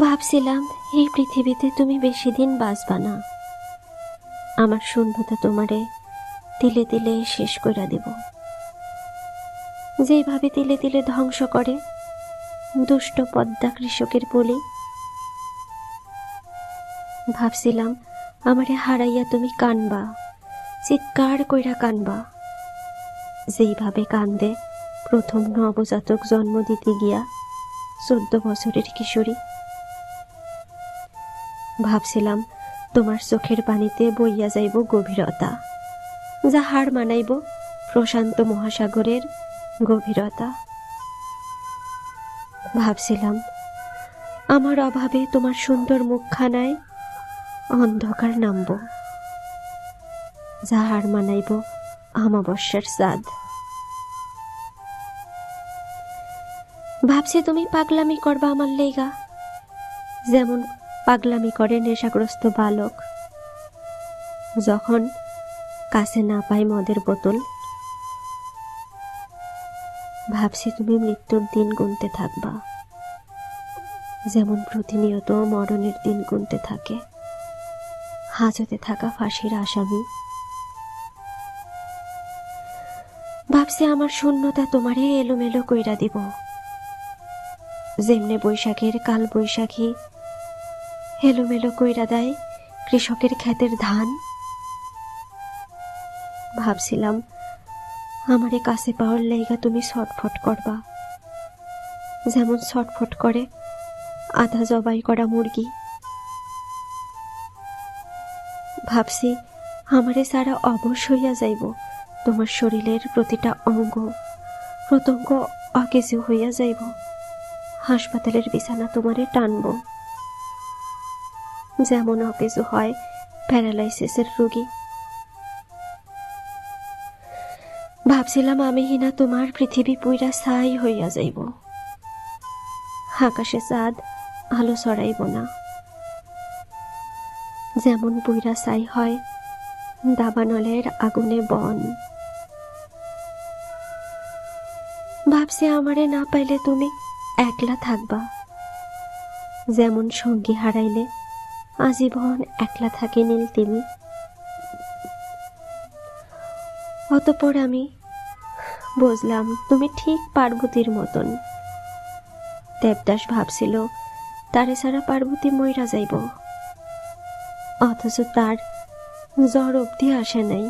ভাবছিলাম এই পৃথিবীতে তুমি বেশি দিন বাঁচবা না। আমার শূন্যতা তোমারে তিলে তিলে শেষ কইরা দেব, যেভাবে তিলে তিলে ধ্বংস করে দুষ্ট পদ্মা কৃষকের পলি। ভাবছিলাম আমারে হারাইয়া তুমি কানবা, চিৎকার কইরা কানবা, যেইভাবে কান্দে প্রথম নবজাতক জন্ম দিতে গিয়া 14 বছরের কিশোরী। ভাবছিলাম তোমার চোখের পানিতে বইয়া যাইব গভীরতা, যা হার মানাইব প্রশান্ত মহাসাগরের গভীরতা। ভাবছিলাম আমার অভাবে তোমার সুন্দর মুখখানায় অন্ধকার নামব, যা হার মানাইব অমাবস্যার চাঁদ। ভাবছি তুমি পাগলামি করবা আমার লেগা, যেমন পাগলামি করে নেশাগ্রস্ত বালক যখন কাছে না পায় মদের বোতল। ভাবছি তুমি মৃত্যুর দিন গুনতে থাকবা, যেমন প্রতিনিয়ত মরণের দিন গুনতে থাকে হাজতে থাকা ফাঁসির আসামি। ভাবছি আমার শূন্যতা তোমারে এলোমেলো কইরা দিব, যেমনে বৈশাখের কাল বৈশাখী এলোমেলো কইরা দেয় কৃষকের ক্ষেতের ধান। ভাবছিলাম আমারে কাছে পাওয়ার লাইগা তুমি ছটফট করবা, যেমন ছটফট করে আধা জবাই করা মুরগি। ভাবছি আমারে সারা অবশ হইয়া যাইব তোমার শরীরের প্রতিটা অঙ্গ প্রত্যঙ্গ, অকেজু হইয়া যাইব, হাসপাতালের বিছানা তোমারে টানব, যেমন অকেজু হয় প্যারালাইসিসের রোগী। ভাবছিলাম আমি হিনা তোমার পৃথিবী পুইরা ছাই হইয়া যাইব, আকাশে চাঁদ আলো ছড়াইব না, যেমন পুইরা ছাই হয় দাবানলের আগুনে বন। ভাবছি আমারে না পাইলে তুমি একলা থাকবা, যেমন সঙ্গী হারাইলে আজীবন একলা থাকে নীল তিমি। অতঃপর আমি বুঝলাম তুমি ঠিক পার্বতীর মতন। দেবদাস ভাবছিল তারে ছাড়া পার্বতী মইরা যাইব, অথচ তার জ্বর অবধি আসে নাই।